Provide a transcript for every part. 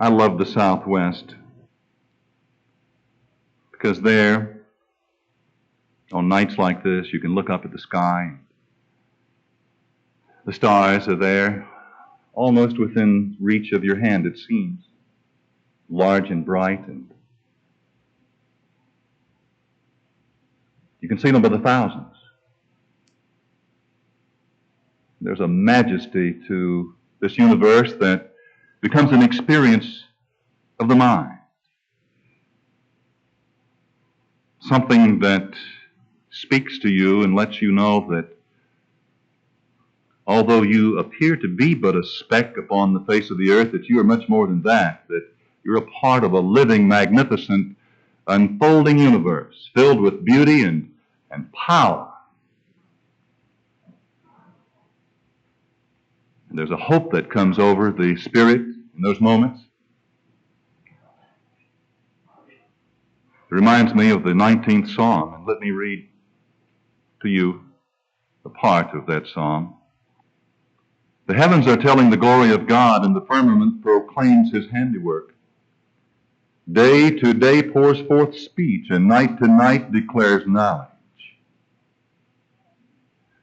I love the Southwest because there, on nights like this, you can look up at the sky. The stars are there, almost within reach of your hand, it seems, large and bright, and you can see them by the thousands. There's a majesty to this universe that becomes an experience of the mind. Something that speaks to you and lets you know that although you appear to be but a speck upon the face of the earth, that you are much more than that you're a part of a living, magnificent, unfolding universe filled with beauty and power. And there's a hope that comes over the spirit in those moments. It reminds me of the 19th Psalm, and let me read to you a part of that psalm. The heavens are telling the glory of God, and the firmament proclaims his handiwork. Day to day pours forth speech, and night to night declares knowledge.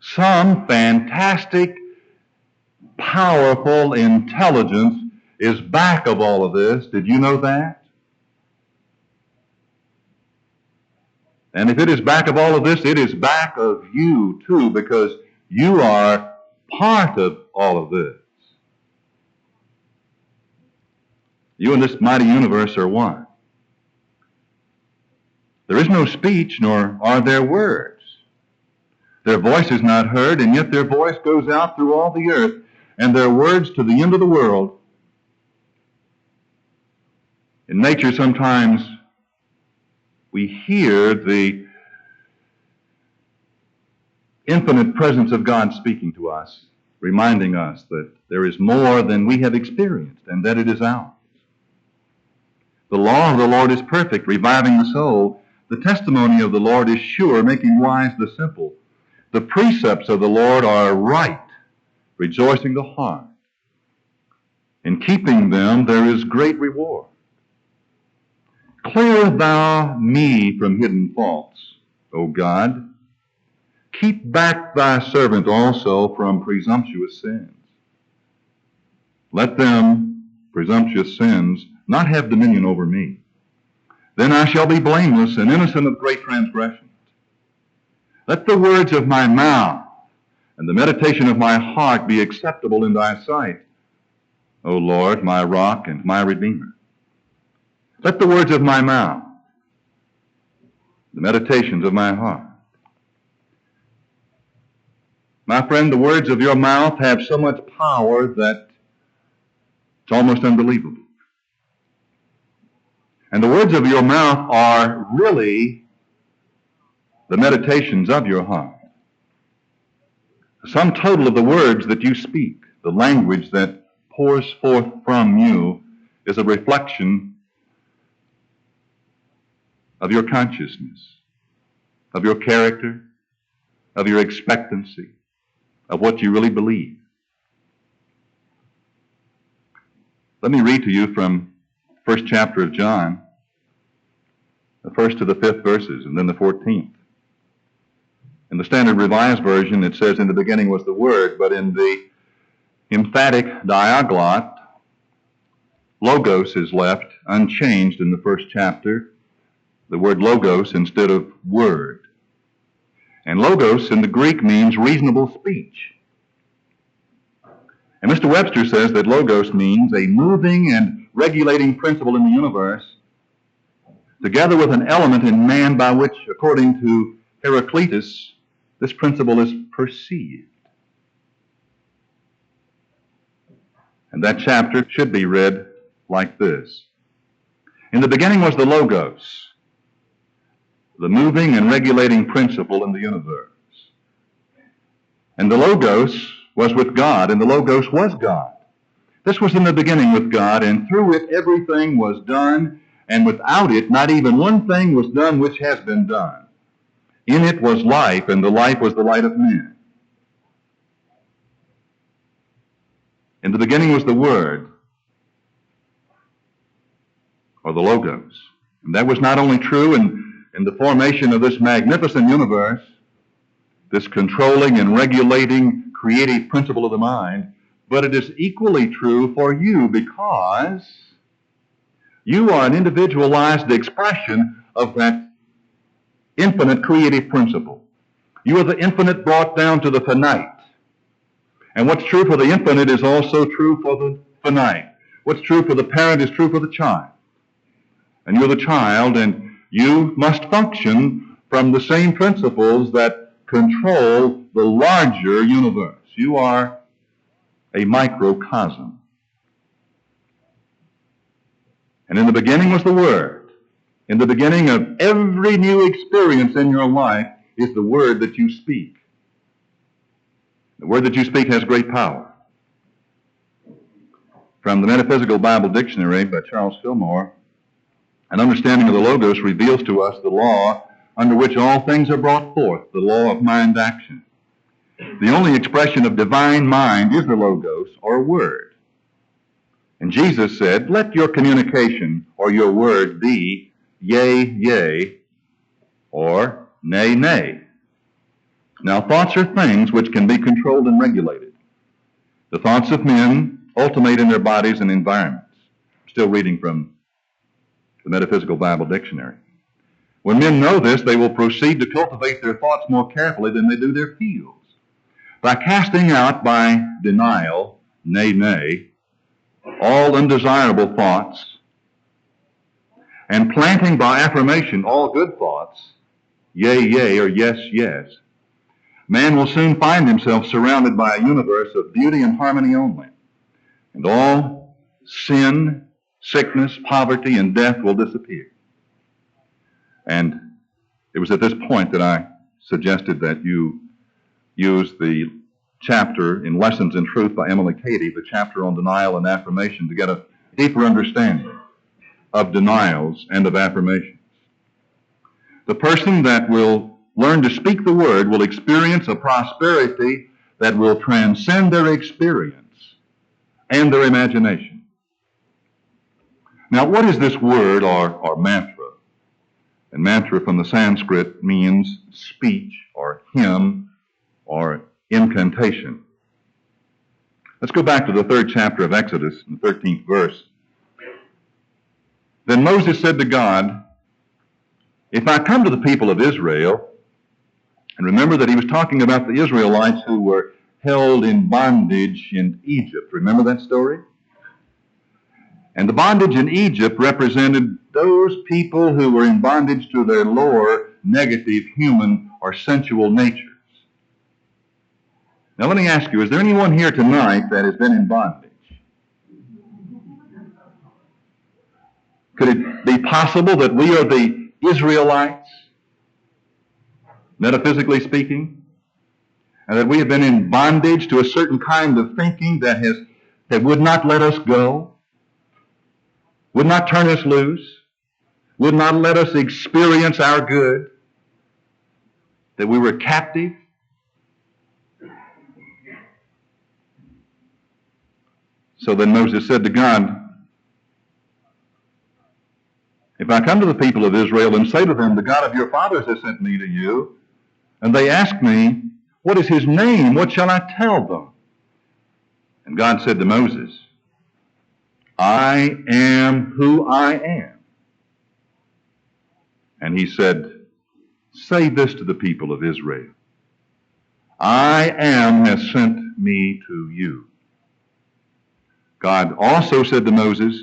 Some fantastic, powerful intelligence is back of all of this. Did you know that? And if it is back of all of this, it is back of you too, because you are part of all of this. You and this mighty universe are one. There is no speech, nor are there words. Their voice is not heard, and yet their voice goes out through all the earth, and their words to the end of the world. In nature, sometimes we hear the infinite presence of God speaking to us, reminding us that there is more than we have experienced and that it is ours. The law of the Lord is perfect, reviving the soul. The testimony of the Lord is sure, making wise the simple. The precepts of the Lord are right, rejoicing the heart. In keeping them there is great reward. Clear thou me from hidden faults, O God. Keep back thy servant also from presumptuous sins. Let them, presumptuous sins, not have dominion over me. Then I shall be blameless and innocent of great transgressions. Let the words of my mouth and the meditation of my heart be acceptable in thy sight, O Lord, my rock and my redeemer. Let the words of my mouth, the meditations of my heart. My friend, the words of your mouth have so much power that it's almost unbelievable. And the words of your mouth are really the meditations of your heart. The sum total of the words that you speak, the language that pours forth from you, is a reflection of your consciousness, of your character, of your expectancy, of what you really believe. Let me read to you from the first chapter of John, the first to the 5th verses, and then the 14th. In the Standard Revised Version, it says, in the beginning was the Word, but in the emphatic Diaglott, Logos is left unchanged in the first chapter, the word Logos instead of word. And Logos in the Greek means reasonable speech. And Mr. Webster says that Logos means a moving and regulating principle in the universe, together with an element in man by which, according to Heraclitus, this principle is perceived. And that chapter should be read like this. In the beginning was the Logos, the moving and regulating principle in the universe. And the Logos was with God, and the Logos was God. This was in the beginning with God, and through it everything was done, and without it not even one thing was done which has been done. In it was life, and the life was the light of men. In the beginning was the Word, or the Logos. And that was not only true in the formation of this magnificent universe, this controlling and regulating creative principle of the mind, but it is equally true for you because you are an individualized expression of that infinite creative principle. You are the infinite brought down to the finite. And what's true for the infinite is also true for the finite. What's true for the parent is true for the child. And you're the child, and you must function from the same principles that control the larger universe. You are a microcosm. And in the beginning was the Word. In the beginning of every new experience in your life is the word that you speak. The word that you speak has great power. From the Metaphysical Bible Dictionary by Charles Fillmore, an understanding of the Logos reveals to us the law under which all things are brought forth, the law of mind action. The only expression of divine mind is the Logos, or word. And Jesus said, let your communication or your word be yea, yea, or nay, nay. Now, thoughts are things which can be controlled and regulated. The thoughts of men ultimate in their bodies and environments. Still reading from the Metaphysical Bible Dictionary. When men know this, they will proceed to cultivate their thoughts more carefully than they do their feels. By casting out by denial, nay, nay, all undesirable thoughts, and planting by affirmation all good thoughts, yea, yea, or yes, yes, man will soon find himself surrounded by a universe of beauty and harmony only. And all sin, sickness, poverty, and death will disappear. And it was at this point that I suggested that you use the chapter in Lessons in Truth by Emily Cady, the chapter on denial and affirmation, to get a deeper understanding of denials and of affirmations. The person that will learn to speak the word will experience a prosperity that will transcend their experience and their imagination. Now, what is this word or mantra? And mantra from the Sanskrit means speech or hymn or incantation. Let's go back to the 3rd chapter of Exodus, in the 13th verse. Then Moses said to God, if I come to the people of Israel, and remember that he was talking about the Israelites who were held in bondage in Egypt. Remember that story? And the bondage in Egypt represented those people who were in bondage to their lower, negative, human, or sensual natures. Now let me ask you, is there anyone here tonight that has been in bondage? Could it be possible that we are the Israelites, metaphysically speaking, and that we have been in bondage to a certain kind of thinking that would not let us go, would not turn us loose, would not let us experience our good, that we were captive? So then Moses said to God, if I come to the people of Israel and say to them, the God of your fathers has sent me to you, and they ask me, what is his name? What shall I tell them? And God said to Moses, I am who I am. And he said, say this to the people of Israel. I am has sent me to you. God also said to Moses,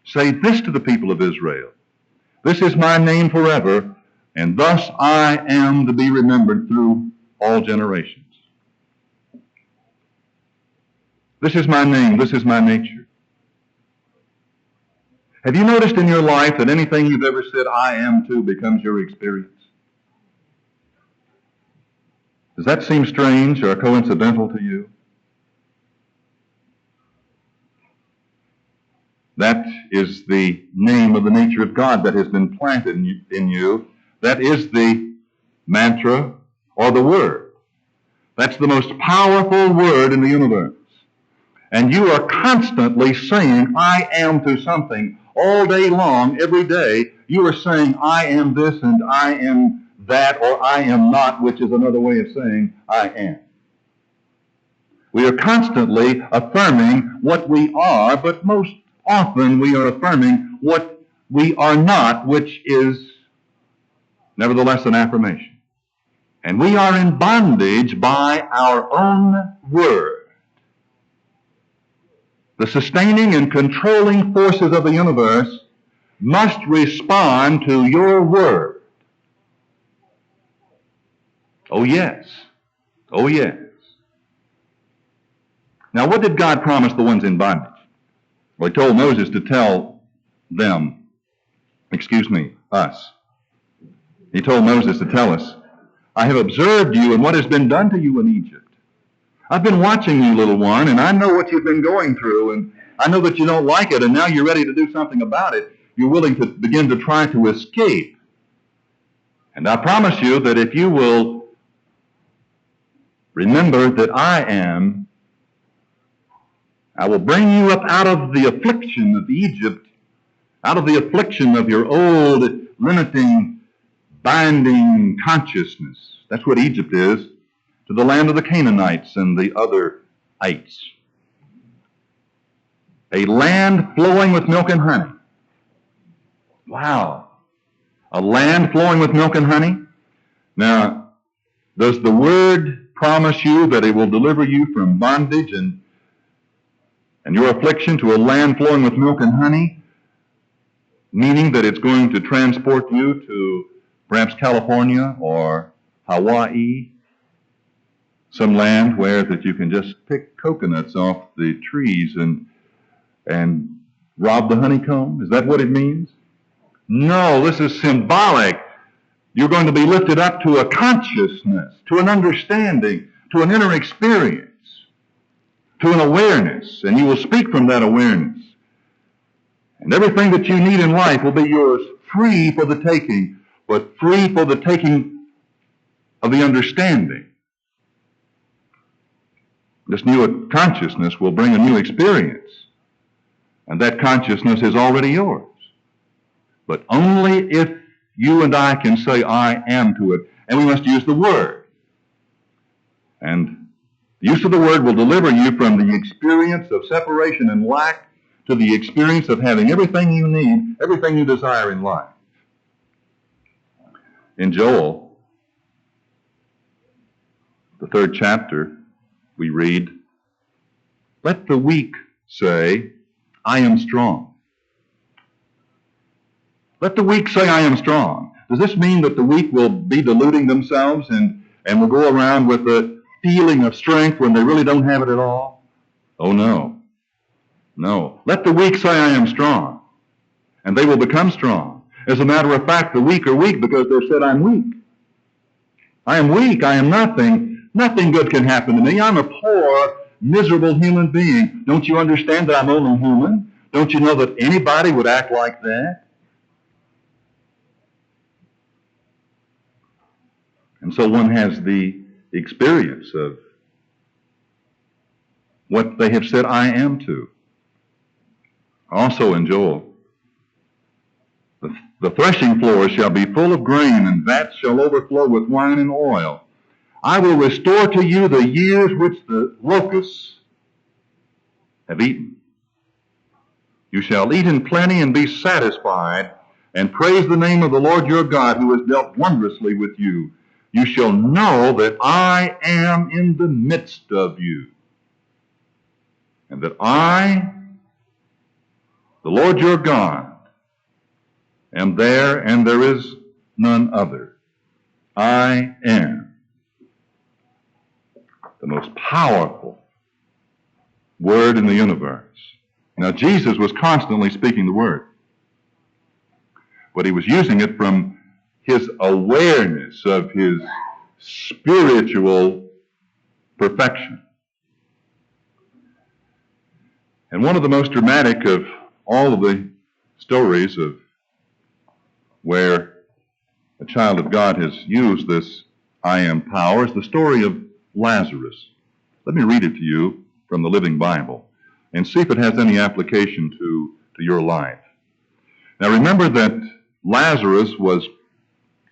say this to the people of Israel. This is my name forever, and thus I am to be remembered through all generations. This is my name. This is my nature. Have you noticed in your life that anything you've ever said I am to becomes your experience? Does that seem strange or coincidental to you? That is the name of the nature of God that has been planted in you. That is the mantra or the word. That's the most powerful word in the universe. And you are constantly saying, I am to something all day long, every day, you are saying, I am this and I am that, or I am not, which is another way of saying, I am. We are constantly affirming what we are, but most often we are affirming what we are not, which is nevertheless an affirmation. And we are in bondage by our own word. The sustaining and controlling forces of the universe must respond to your word. Oh yes. Oh yes. Now what did God promise the ones in bondage? Well, he told Moses to tell them, us. He told Moses to tell us, I have observed you and what has been done to you in Egypt. I've been watching you, little one, and I know what you've been going through, and I know that you don't like it, and now you're ready to do something about it. You're willing to begin to try to escape. And I promise you that if you will remember that I will bring you up out of the affliction of Egypt, out of the affliction of your old, limiting, binding consciousness. That's what Egypt is, to the land of the Canaanites and the other ites. A land flowing with milk and honey. Wow. A land flowing with milk and honey? Now, does the Word promise you that it will deliver you from bondage and your affliction to a land flowing with milk and honey? Meaning that it's going to transport you to perhaps California or Hawaii, some land where that you can just pick coconuts off the trees and rob the honeycomb? Is that what it means? No, this is symbolic. You're going to be lifted up to a consciousness, to an understanding, to an inner experience, to an awareness, and you will speak from that awareness. And everything that you need in life will be yours, free for the taking, but free for the taking of the understanding. This new consciousness will bring a new experience, and that consciousness is already yours. But only if you and I can say, I am to it, and we must use the Word. And the use of the Word will deliver you from the experience of separation and lack to the experience of having everything you need, everything you desire in life. In Joel, the 3rd chapter, we read, let the weak say, I am strong. Let the weak say, I am strong. Does this mean that the weak will be deluding themselves and will go around with a feeling of strength when they really don't have it at all? Oh, no. No. Let the weak say, I am strong. And they will become strong. As a matter of fact, the weak are weak because they've said, I'm weak. I am weak. I am nothing. Nothing good can happen to me. I'm a poor, miserable human being. Don't you understand that I'm only human? Don't you know that anybody would act like that? And so one has the experience of what they have said I am to. Also in Joel, the threshing floor shall be full of grain, and vats shall overflow with wine and oil. I will restore to you the years which the locusts have eaten. You shall eat in plenty and be satisfied, and praise the name of the Lord your God, who has dealt wondrously with you. You shall know that I am in the midst of you, and that I, the Lord your God, am there, and there is none other. I am the most powerful word in the universe. Now, Jesus was constantly speaking the word, but he was using it from his awareness of his spiritual perfection. And one of the most dramatic of all of the stories of where a child of God has used this I am power is the story of Lazarus. Let me read it to you from the Living Bible and see if it has any application to your life. Now remember that Lazarus was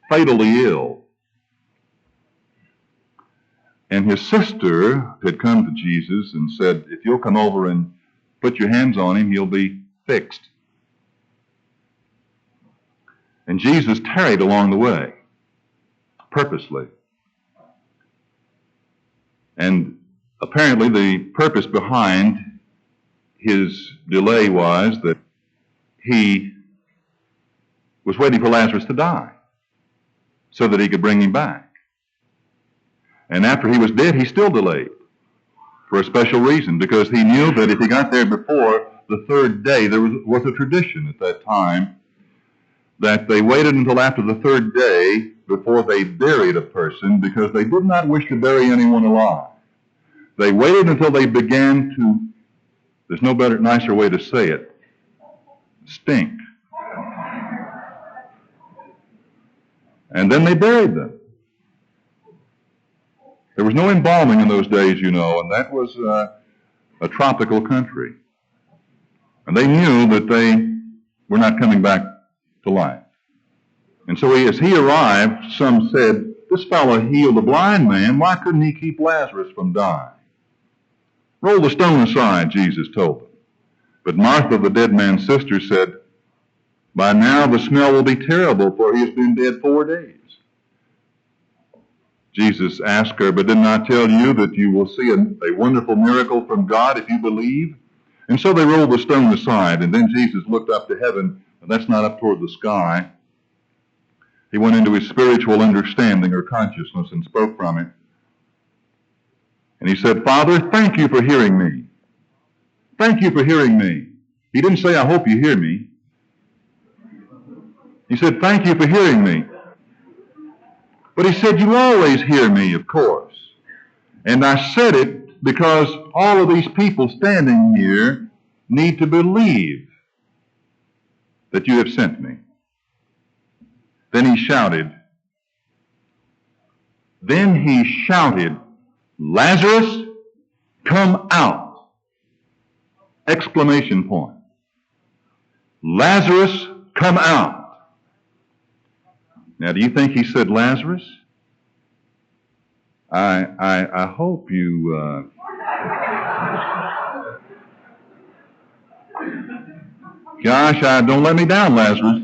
fatally ill. And his sister had come to Jesus and said, if you'll come over and put your hands on him, he'll be fixed. And Jesus tarried along the way, purposely. And apparently the purpose behind his delay was that he was waiting for Lazarus to die so that he could bring him back. And after he was dead, he still delayed for a special reason, because he knew that if he got there before the third day, there was a tradition at that time that they waited until after the third day before they buried a person, because they did not wish to bury anyone alive. They waited until they began to, there's no better, nicer way to say it, stink. And then they buried them. There was no embalming in those days, you know, and that was a tropical country. And they knew that they were not coming back to life. And so as he arrived, some said, this fellow healed a blind man. Why couldn't he keep Lazarus from dying? Roll the stone aside, Jesus told them. But Martha, the dead man's sister, said, by now the smell will be terrible, for he has been dead 4 days. Jesus asked her, but didn't I tell you that you will see a wonderful miracle from God if you believe? And so they rolled the stone aside, and then Jesus looked up to heaven, and that's not up toward the sky. He went into his spiritual understanding or consciousness and spoke from it. And he said, Father, thank you for hearing me. Thank you for hearing me. He didn't say, I hope you hear me. He said, thank you for hearing me. But he said, you always hear me, of course. And I said it because all of these people standing here need to believe that you have sent me. Then he shouted, Lazarus, come out! Exclamation point. Lazarus, come out! Now, do you think he said Lazarus? I hope you... Gosh, don't let me down, Lazarus.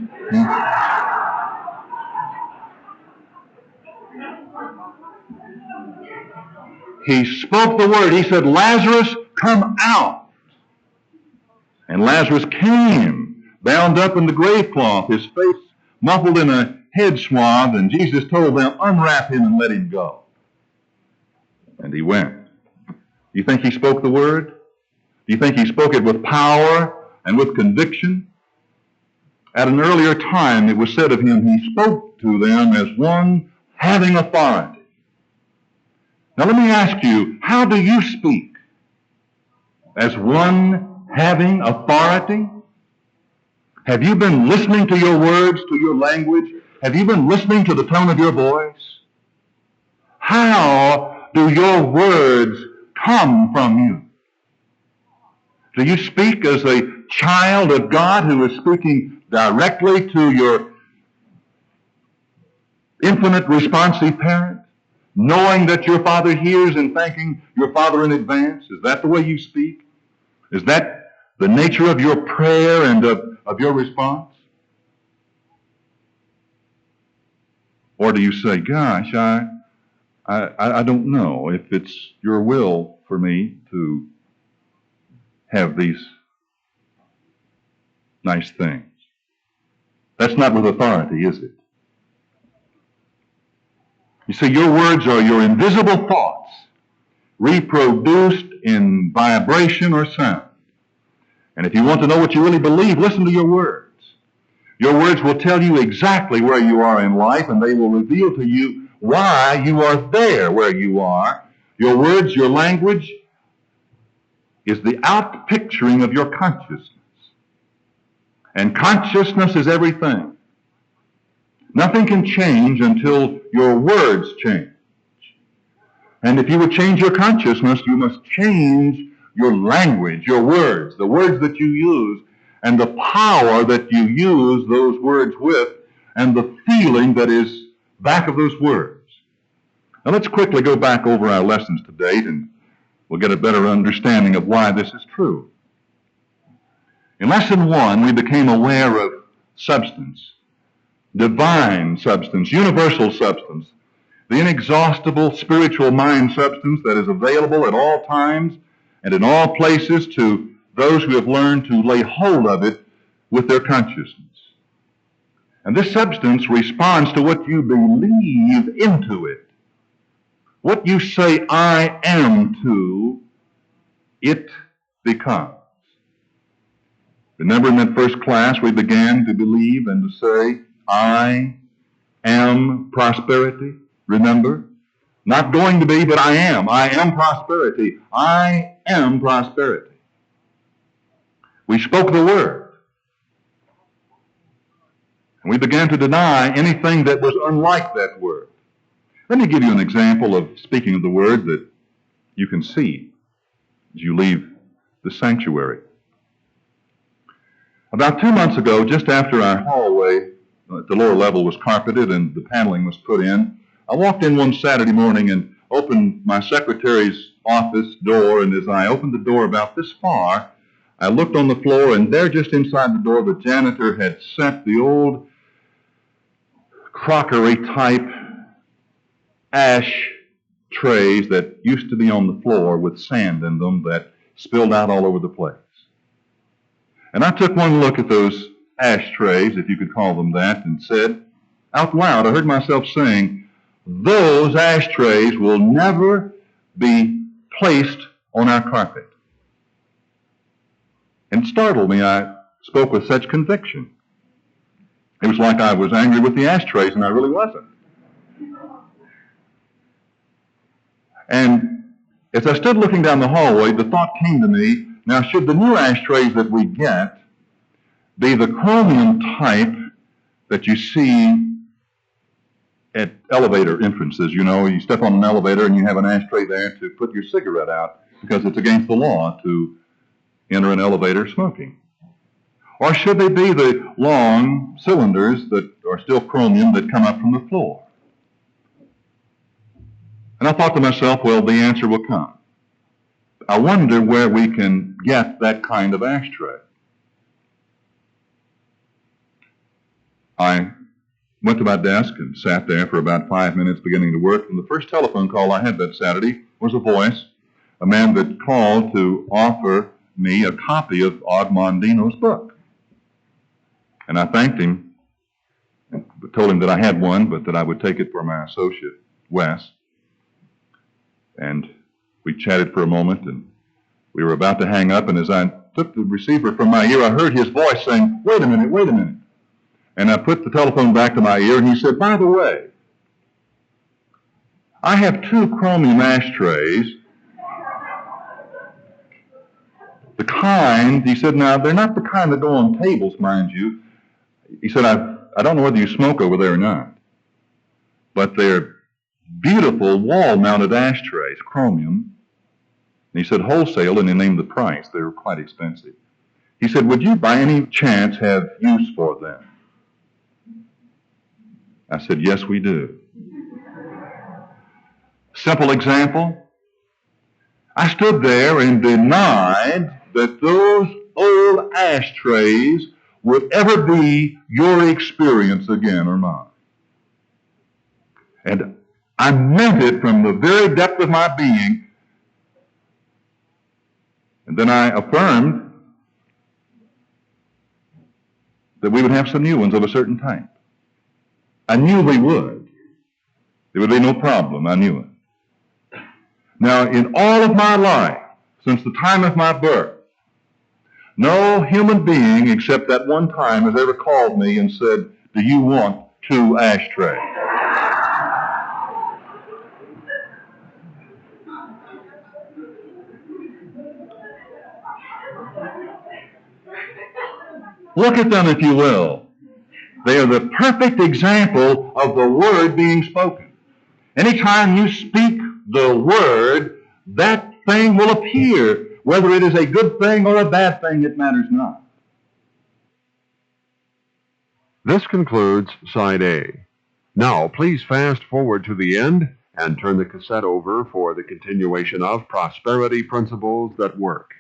He spoke the word. He said, Lazarus, come out. And Lazarus came, bound up in the grave cloth, his face muffled in a head swathe, and Jesus told them, unwrap him and let him go. And he went. Do you think he spoke the word? Do you think he spoke it with power and with conviction? At an earlier time, it was said of him, he spoke to them as one having authority. Now let me ask you, how do you speak? As one having authority? Have you been listening to your words, to your language? Have you been listening to the tone of your voice? How do your words come from you? Do you speak as a child of God who is speaking directly to your infinite responsive parent, knowing that your Father hears and thanking your Father in advance? Is that the way you speak? Is that the nature of your prayer and of your response? Or do you say, gosh, I don't know if it's your will for me to have these nice things. That's not with authority, is it? You see, your words are your invisible thoughts reproduced in vibration or sound. And if you want to know what you really believe, listen to your words. Your words will tell you exactly where you are in life, and they will reveal to you why you are there where you are. Your words, your language, is the outpicturing of your consciousness. And consciousness is everything. Nothing can change until your words change. And if you would change your consciousness, you must change your language, your words, the words that you use. and the power that you use those words with and the feeling that is back of those words. Now let's quickly go back over our lessons to date and we'll get a better understanding of why this is true. In Lesson 1, we became aware of substance, divine substance, universal substance, the inexhaustible spiritual mind substance that is available at all times and in all places to those who have learned to lay hold of it with their consciousness. And this substance responds to what you believe into it. What you say, I am to, it becomes. Remember in that first class we began to believe and to say, I am prosperity. Remember? Not going to be, but I am. I am prosperity. I am prosperity. We spoke the word. And we began to deny anything that was unlike that word. Let me give you an example of speaking of the word that you can see as you leave the sanctuary. About 2 months ago, just after our hallway at the lower level was carpeted and the paneling was put in, I walked in one Saturday morning and opened my secretary's office door, and as I opened the door about this far, I looked on the floor, and there just inside the door the janitor had set the old crockery-type ash trays that used to be on the floor with sand in them that spilled out all over the place. And I took one look at those ashtrays, if you could call them that, and said, out loud, I heard myself saying, those ashtrays will never be placed on our carpet. And it startled me. I spoke with such conviction. It was like I was angry with the ashtrays, and I really wasn't. And as I stood looking down the hallway, the thought came to me, now should the new ashtrays that we get be the chromium type that you see at elevator entrances? You know, you step on an elevator and you have an ashtray there to put your cigarette out because it's against the law to enter an elevator smoking. Or should they be the long cylinders that are still chromium that come up from the floor? And I thought to myself, well, the answer will come. I wonder where we can get that kind of ashtray. I went to my desk and sat there for about 5 minutes beginning to work, and the first telephone call I had that Saturday was a voice, a man that called to offer me a copy of Og Mondino's book. And I thanked him and told him that I had one, but that I would take it for my associate, Wes. And we chatted for a moment, and we were about to hang up, and as I took the receiver from my ear, I heard his voice saying, wait a minute, wait a minute. And I put the telephone back to my ear, and he said, by the way, I have 2 chromium ashtrays. The kind, he said, now, they're not the kind that go on tables, mind you. He said, I don't know whether you smoke over there or not, but they're beautiful wall-mounted ashtrays, chromium. And he said wholesale, and he named the price. They were quite expensive. He said, would you by any chance have use for them? I said, yes, we do. Simple example. I stood there and denied that those old ashtrays would ever be your experience again or mine. And I meant it from the very depth of my being. And then I affirmed that we would have some new ones of a certain type. I knew we would. There would be no problem. I knew it. Now, in all of my life, since the time of my birth, no human being except that one time has ever called me and said, do you want 2 ashtrays? Look at them, if you will. They are the perfect example of the word being spoken. Anytime you speak the word, that thing will appear. Whether it is a good thing or a bad thing, it matters not. This concludes Side A. Now, please fast forward to the end and turn the cassette over for the continuation of Prosperity Principles That Work.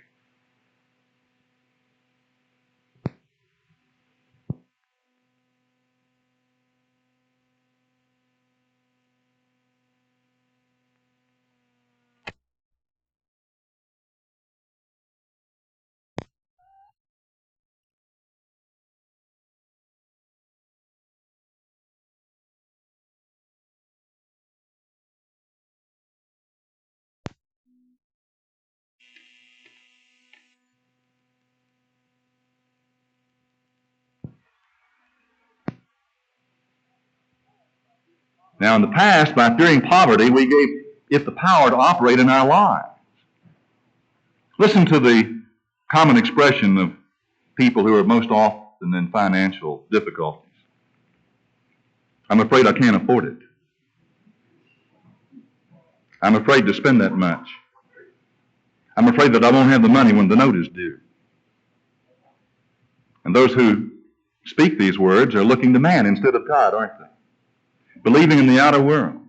Now, in the past, by fearing poverty, we gave it the power to operate in our lives. Listen to the common expression of people who are most often in financial difficulties. I'm afraid I can't afford it. I'm afraid to spend that much. I'm afraid that I won't have the money when the note is due. And those who speak these words are looking to man instead of God, aren't they? Believing in the outer world.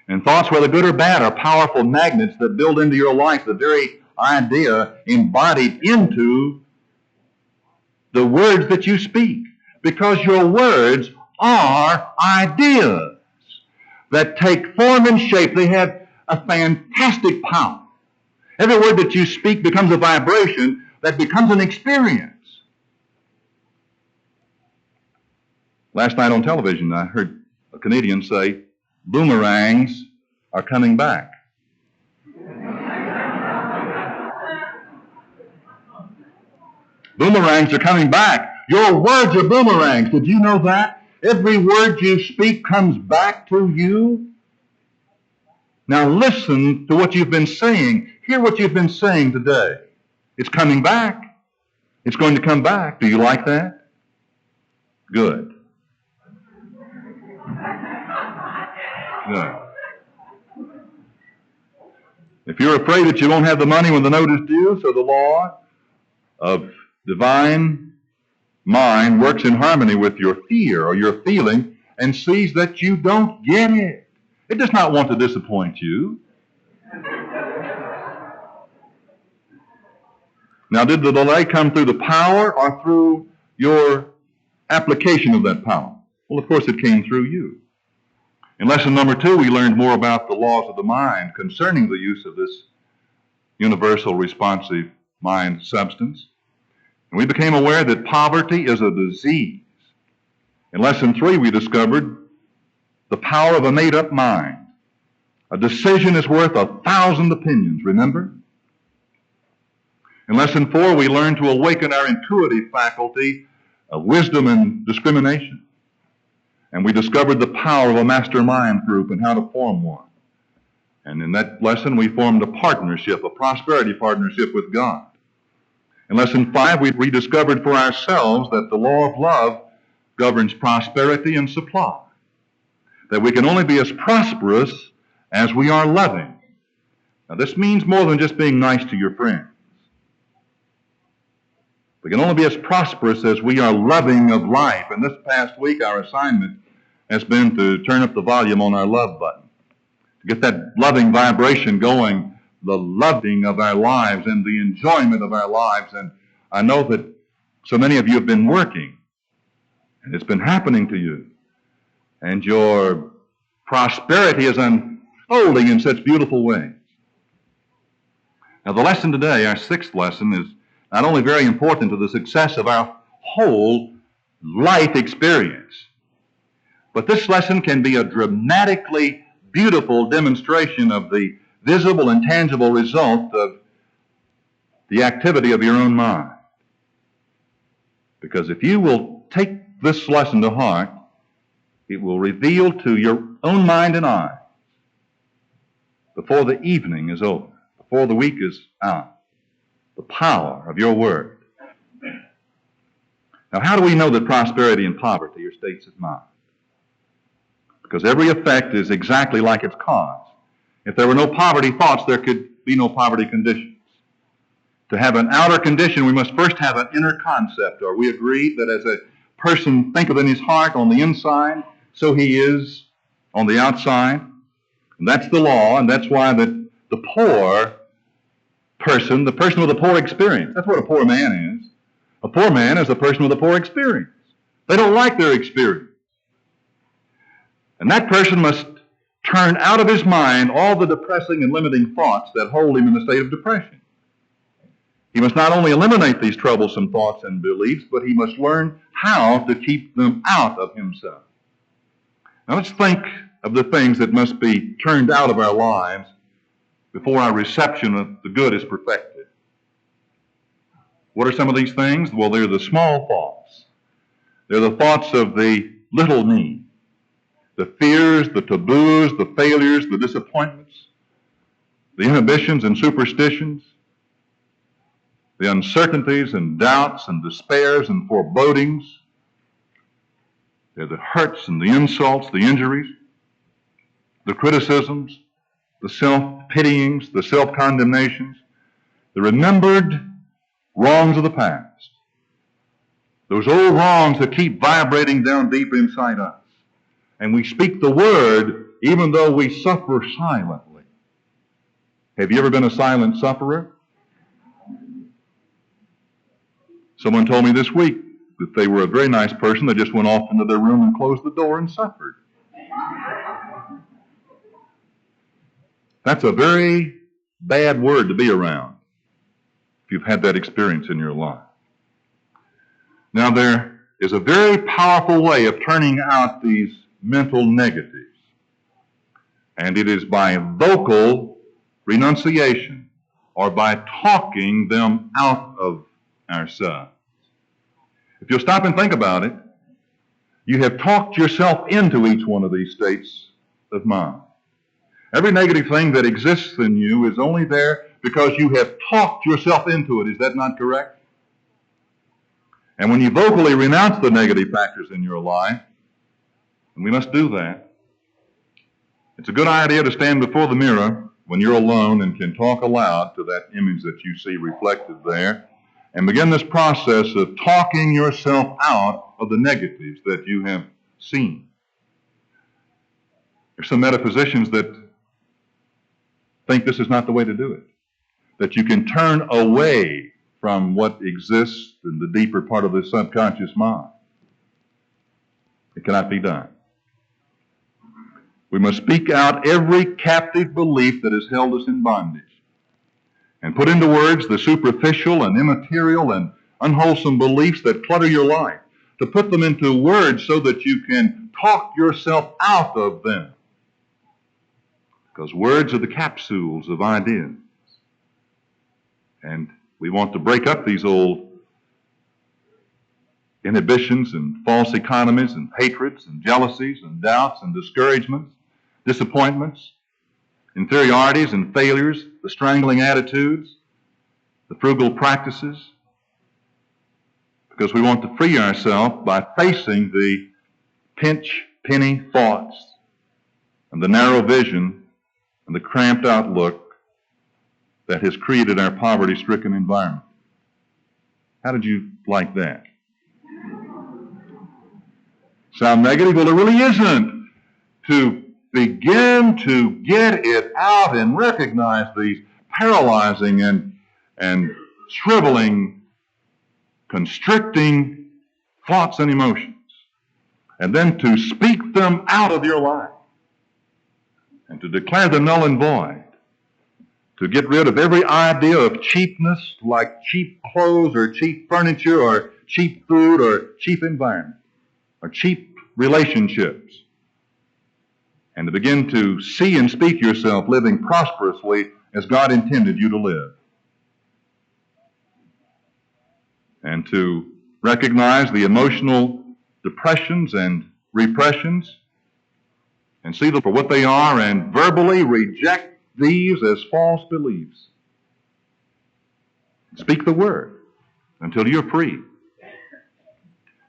And thoughts, whether good or bad, are powerful magnets that build into your life the very idea embodied into the words that you speak. Because your words are ideas that take form and shape. They have a fantastic power. Every word that you speak becomes a vibration that becomes an experience. Last night on television, I heard a Canadian say, boomerangs are coming back. Boomerangs are coming back. Your words are boomerangs. Did you know that? Every word you speak comes back to you. Now listen to what you've been saying. Hear what you've been saying today. It's coming back. It's going to come back. Do you like that? Good. Good. If you're afraid that you won't have the money when the note is due, so the law of divine mind works in harmony with your fear or your feeling and sees that you don't get it. It does not want to disappoint you. Now, did the delay come through the power or through your application of that power? Well, of course, it came through you. In lesson number 2, we learned more about the laws of the mind concerning the use of this universal responsive mind substance. And we became aware that poverty is a disease. In lesson 3, we discovered the power of a made-up mind. A decision is worth 1,000 opinions, remember? In lesson 4, we learned to awaken our intuitive faculty of wisdom and discrimination. And we discovered the power of a mastermind group and how to form one. And in that lesson, we formed a partnership, a prosperity partnership with God. In lesson 5, we rediscovered for ourselves that the law of love governs prosperity and supply. That we can only be as prosperous as we are loving. Now, this means more than just being nice to your friends. We can only be as prosperous as we are loving of life. And this past week, our assignment has been to turn up the volume on our love button, to get that loving vibration going, the loving of our lives and the enjoyment of our lives. And I know that so many of you have been working, and it's been happening to you. And your prosperity is unfolding in such beautiful ways. Now, the lesson today, our 6th lesson, is not only very important to the success of our whole life experience, but this lesson can be a dramatically beautiful demonstration of the visible and tangible result of the activity of your own mind. Because if you will take this lesson to heart, it will reveal to your own mind and eyes, before the evening is over, before the week is out, the power of your word. Now, how do we know that prosperity and poverty are states of mind? Because every effect is exactly like its cause. If there were no poverty thoughts, there could be no poverty conditions. To have an outer condition, we must first have an inner concept. Are we agreed that as a person thinketh in his heart on the inside, so he is on the outside. And that's the law, and that's why the poor person, the person with a poor experience, that's what a poor man is. A poor man is a person with a poor experience. They don't like their experience. And that person must turn out of his mind all the depressing and limiting thoughts that hold him in a state of depression. He must not only eliminate these troublesome thoughts and beliefs, but he must learn how to keep them out of himself. Now let's think of the things that must be turned out of our lives before our reception of the good is perfected. What are some of these things? Well, they're the small thoughts. They're the thoughts of the little me, the fears, the taboos, the failures, the disappointments, the inhibitions and superstitions, the uncertainties and doubts and despairs and forebodings. They're the hurts and the insults, the injuries, the criticisms, the self-pityings, the self-condemnations, the remembered wrongs of the past. Those old wrongs that keep vibrating down deep inside us. And we speak the word even though we suffer silently. Have you ever been a silent sufferer? Someone told me this week that they were a very nice person. They just went off into their room and closed the door and suffered. That's a very bad word to be around if you've had that experience in your life. Now, there is a very powerful way of turning out these mental negatives, and it is by vocal renunciation or by talking them out of ourselves. If you'll stop and think about it, you have talked yourself into each one of these states of mind. Every negative thing that exists in you is only there because you have talked yourself into it. Is that not correct? And when you vocally renounce the negative factors in your life, and we must do that, it's a good idea to stand before the mirror when you're alone and can talk aloud to that image that you see reflected there, and begin this process of talking yourself out of the negatives that you have seen. There's some metaphysicians that think this is not the way to do it, that you can turn away from what exists in the deeper part of the subconscious mind. It cannot be done. We must speak out every captive belief that has held us in bondage and put into words the superficial and immaterial and unwholesome beliefs that clutter your life, to put them into words so that you can talk yourself out of them. Because words are the capsules of ideas. And we want to break up these old inhibitions and false economies and hatreds and jealousies and doubts and discouragements, disappointments, inferiorities and failures, the strangling attitudes, the frugal practices, because we want to free ourselves by facing the pinch penny thoughts and the narrow vision and the cramped outlook that has created our poverty-stricken environment. How did you like that? Sound negative? Well, it really isn't. To begin to get it out and recognize these paralyzing and shriveling, constricting thoughts and emotions, and then to speak them out of your life and to declare them null and void, to get rid of every idea of cheapness, like cheap clothes or cheap furniture or cheap food or cheap environment or cheap relationships, and to begin to see and speak yourself living prosperously as God intended you to live. And to recognize the emotional depressions and repressions and see them for what they are and verbally reject these as false beliefs. Speak the word until you're free.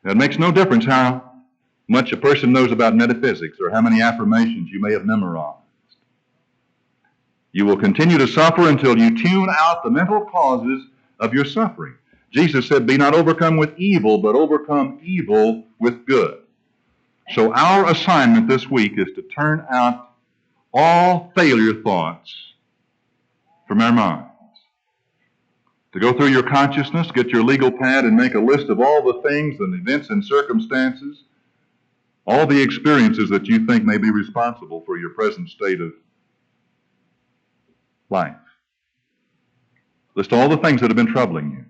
Now, it makes no difference how much a person knows about metaphysics or how many affirmations you may have memorized. You will continue to suffer until you tune out the mental causes of your suffering. Jesus said, be not overcome with evil, but overcome evil with good. So our assignment this week is to turn out all failure thoughts from our minds. To go through your consciousness, get your legal pad, and make a list of all the things and events and circumstances, all the experiences that you think may be responsible for your present state of life. List all the things that have been troubling you.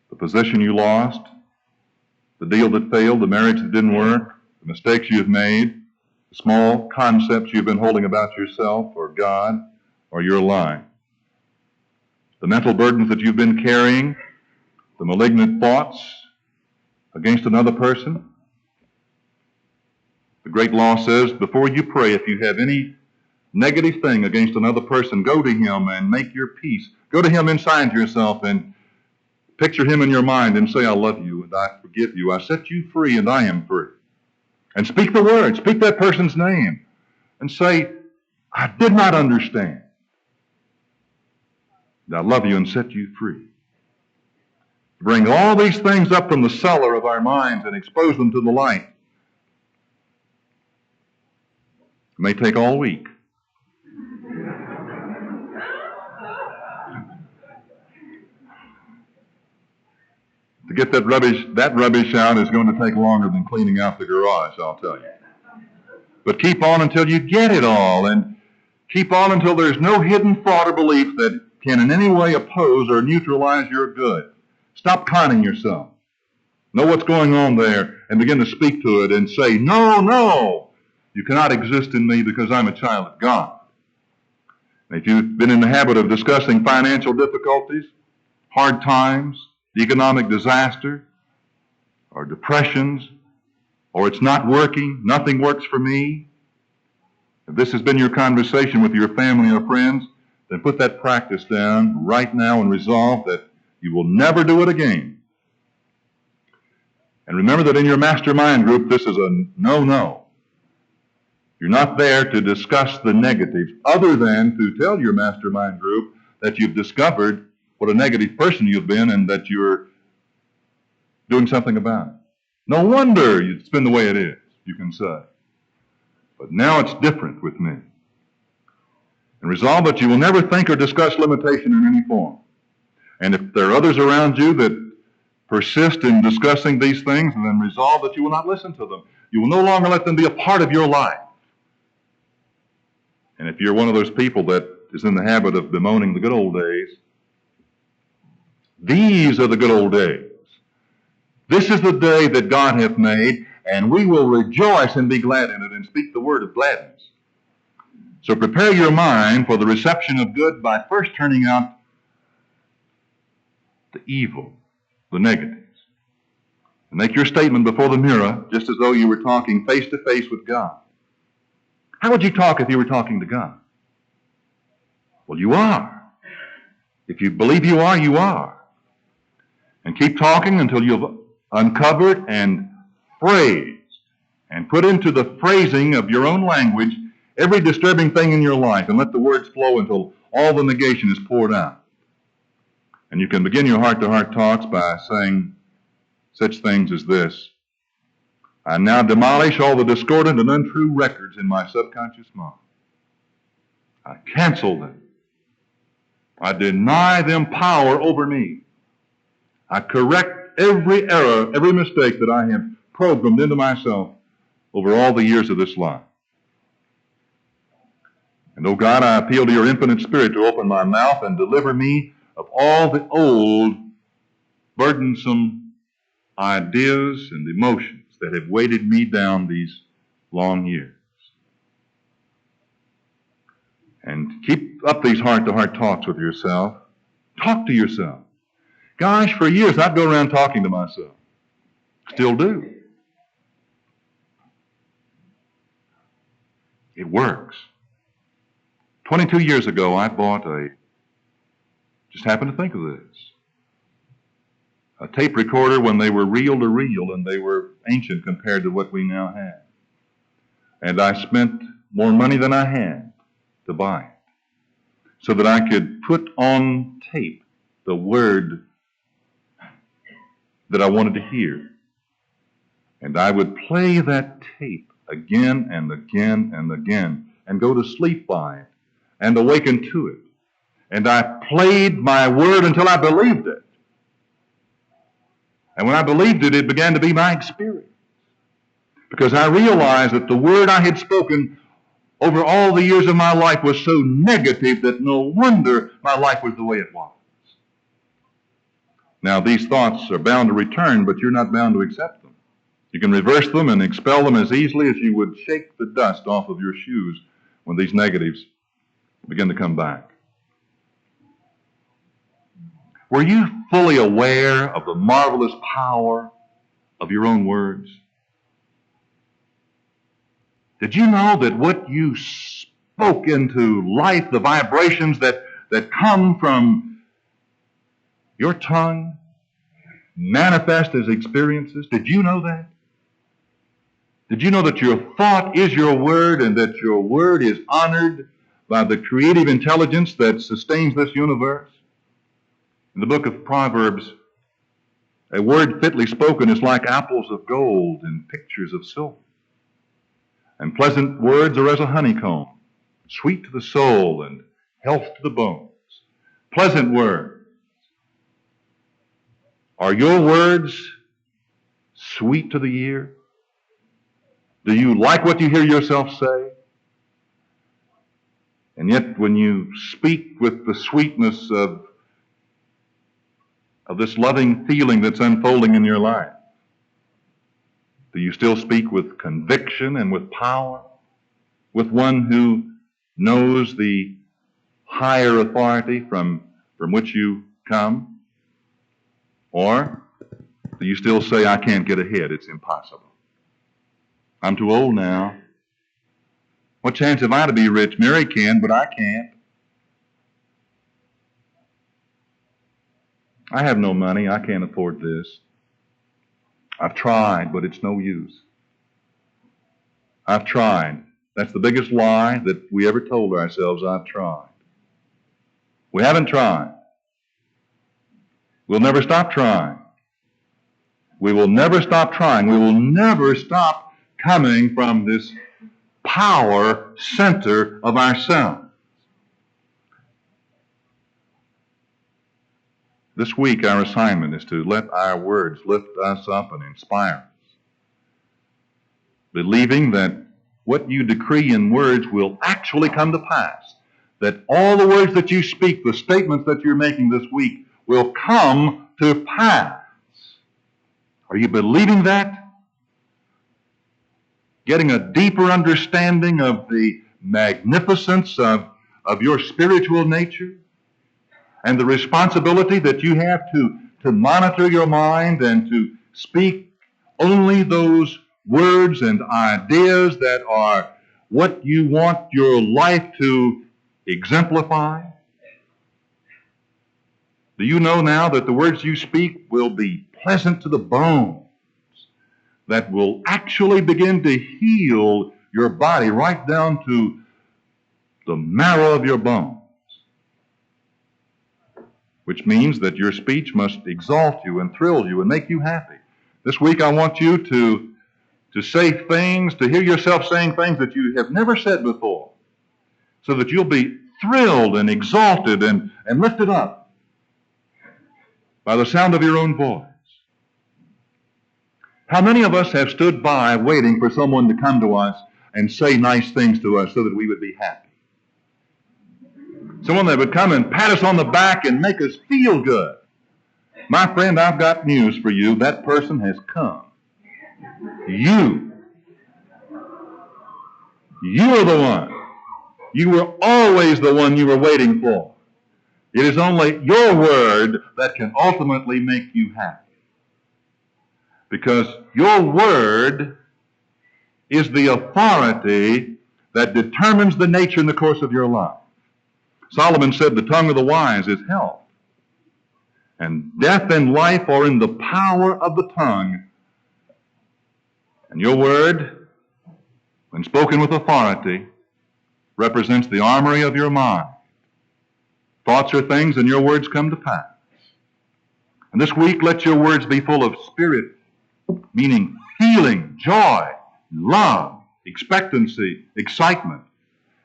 The position you lost, the deal that failed, the marriage that didn't work, the mistakes you've made, the small concepts you've been holding about yourself or God or your life, the mental burdens that you've been carrying, the malignant thoughts against another person. The great law says, before you pray, if you have any negative thing against another person, go to him and make your peace. Go to him inside yourself and picture him in your mind and say, I love you and I forgive you. I set you free and I am free. And speak the word. Speak that person's name and say, I did not understand. And I love you and set you free. Bring all these things up from the cellar of our minds and expose them to the light. It may take all week. To get that rubbish out is going to take longer than cleaning out the garage, I'll tell you. But keep on until you get it all, and keep on until there's no hidden thought or belief that can in any way oppose or neutralize your good. Stop conning yourself. Know what's going on there and begin to speak to it and say, no, you cannot exist in me because I'm a child of God. And if you've been in the habit of discussing financial difficulties, hard times, economic disaster, or depressions, or it's not working, nothing works for me, if this has been your conversation with your family or friends, then put that practice down right now and resolve that you will never do it again. And remember that in your mastermind group, this is a no-no. You're not there to discuss the negatives other than to tell your mastermind group that you've discovered what a negative person you've been and that you're doing something about it. No wonder it's been the way it is, you can say. But now it's different with me. And resolve that you will never think or discuss limitation in any form. And if there are others around you that persist in discussing these things, then resolve that you will not listen to them. You will no longer let them be a part of your life. And if you're one of those people that is in the habit of bemoaning the good old days, these are the good old days. This is the day that God hath made, and we will rejoice and be glad in it and speak the word of gladness. So prepare your mind for the reception of good by first turning out the evil, the negatives. And make your statement before the mirror just as though you were talking face to face with God. How would you talk if you were talking to God? Well, you are. If you believe you are, you are. And keep talking until you've uncovered and phrased and put into the phrasing of your own language every disturbing thing in your life, and let the words flow until all the negation is poured out. And you can begin your heart-to-heart talks by saying such things as this: I now demolish all the discordant and untrue records in my subconscious mind. I cancel them. I deny them power over me. I correct every error, every mistake that I have programmed into myself over all the years of this life. And, oh God, I appeal to your infinite spirit to open my mouth and deliver me of all the old, burdensome ideas and emotions that have weighted me down these long years. And keep up these heart-to-heart talks with yourself. Talk to yourself. Gosh, for years I'd go around talking to myself. Still do. It works. 22 years ago, I bought just happened to think of this, a tape recorder when they were reel-to-reel, and they were ancient compared to what we now have. And I spent more money than I had to buy it, so that I could put on tape the word that I wanted to hear. And I would play that tape again and again and again and go to sleep by it and awaken to it. And I played my word until I believed it. And when I believed it, it began to be my experience. Because I realized that the word I had spoken over all the years of my life was so negative that no wonder my life was the way it was. Now, these thoughts are bound to return, but you're not bound to accept them. You can reverse them and expel them as easily as you would shake the dust off of your shoes when these negatives begin to come back. Were you fully aware of the marvelous power of your own words? Did you know that what you spoke into life, the vibrations that come from your tongue, manifest as experiences? Did you know that? Did you know that your thought is your word and that your word is honored by the creative intelligence that sustains this universe? In the book of Proverbs, a word fitly spoken is like apples of gold and pictures of silver. And pleasant words are as a honeycomb, sweet to the soul and health to the bones. Pleasant words. Are your words sweet to the ear? Do you like what you hear yourself say? And yet when you speak with the sweetness of this loving feeling that's unfolding in your life, do you still speak with conviction and with power, with one who knows the higher authority from which you come? Or do you still say, I can't get ahead, it's impossible? I'm too old now. What chance have I to be rich? Mary can, but I can't. I have no money, I can't afford this. I've tried, but it's no use. I've tried. That's the biggest lie that we ever told ourselves, I've tried. We haven't tried. We'll never stop trying. We will never stop trying. We will never stop coming from this power center of ourselves. This week, our assignment is to let our words lift us up and inspire us, believing that what you decree in words will actually come to pass, that all the words that you speak, the statements that you're making this week, will come to pass. Are you believing that? Getting a deeper understanding of the magnificence of your spiritual nature? And the responsibility that you have to monitor your mind and to speak only those words and ideas that are what you want your life to exemplify? Do you know now that the words you speak will be pleasant to the bones, that will actually begin to heal your body right down to the marrow of your bones? Which means that your speech must exalt you and thrill you and make you happy. This week I want you to say things, to hear yourself saying things that you have never said before, so that you'll be thrilled and exalted and lifted up by the sound of your own voice. How many of us have stood by waiting for someone to come to us and say nice things to us so that we would be happy? Someone that would come and pat us on the back and make us feel good. My friend, I've got news for you. That person has come. You are the one. You were always the one you were waiting for. It is only your word that can ultimately make you happy. Because your word is the authority that determines the nature and the course of your life. Solomon said the tongue of the wise is health, and death and life are in the power of the tongue. And your word, when spoken with authority, represents the armory of your mind. Thoughts are things, and your words come to pass. And this week, let your words be full of spirit, meaning feeling, joy, love, expectancy, excitement,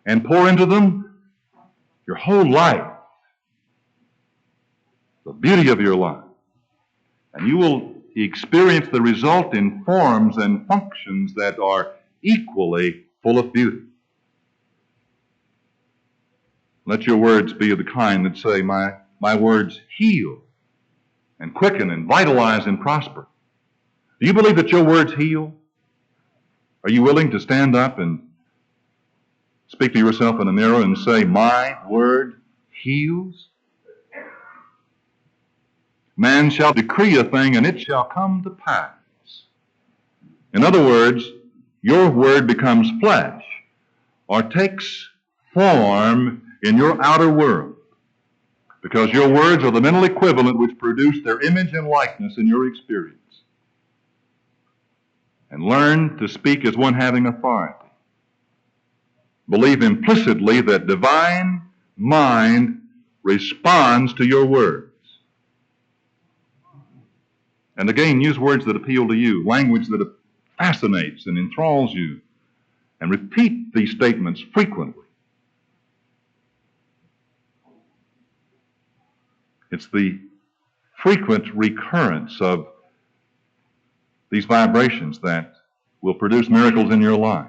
and pour into them your whole life, the beauty of your life. And you will experience the result in forms and functions that are equally full of beauty. Let your words be of the kind that say, my words heal and quicken and vitalize and prosper. Do you believe that your words heal? Are you willing to stand up and speak to yourself in a mirror and say, my word heals? Man shall decree a thing, and it shall come to pass. In other words, your word becomes flesh or takes form in your outer world, because your words are the mental equivalent which produce their image and likeness in your experience. And learn to speak as one having authority. Believe implicitly that divine mind responds to your words. And again, use words that appeal to you, language that fascinates and enthralls you, and repeat these statements frequently. It's the frequent recurrence of these vibrations that will produce miracles in your life.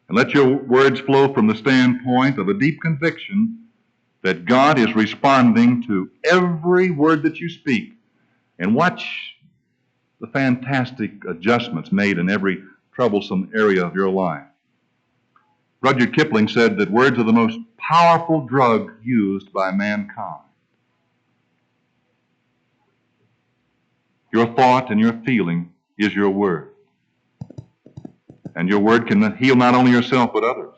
And let your words flow from the standpoint of a deep conviction that God is responding to every word that you speak. And watch the fantastic adjustments made in every troublesome area of your life. Rudyard Kipling said that words are the most powerful drug used by mankind. Your thought and your feeling is your word. And your word can heal not only yourself but others.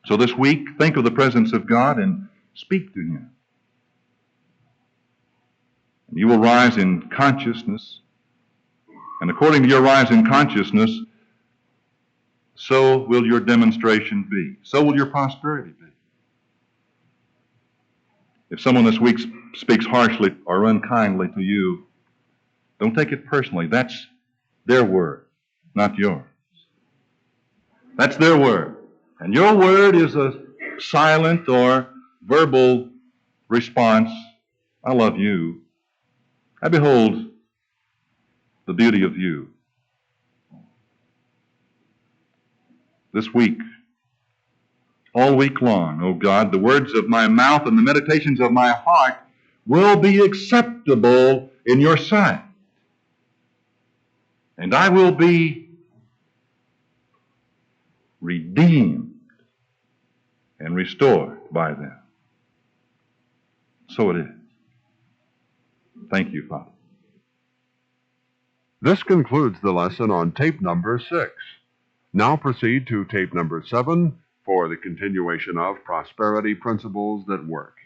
So this week, think of the presence of God and speak to Him. And you will rise in consciousness. And according to your rise in consciousness, so will your demonstration be. So will your prosperity be. If someone this week speaks harshly or unkindly to you, don't take it personally. That's their word, not yours. That's their word. And your word is a silent or verbal response. I love you. I behold the beauty of you. This week, all week long, O God, the words of my mouth and the meditations of my heart will be acceptable in your sight. And I will be redeemed and restored by them. So it is. Thank you, Father. This concludes the lesson on tape number 6. Now proceed to tape number 7 for the continuation of Prosperity Principles That Work.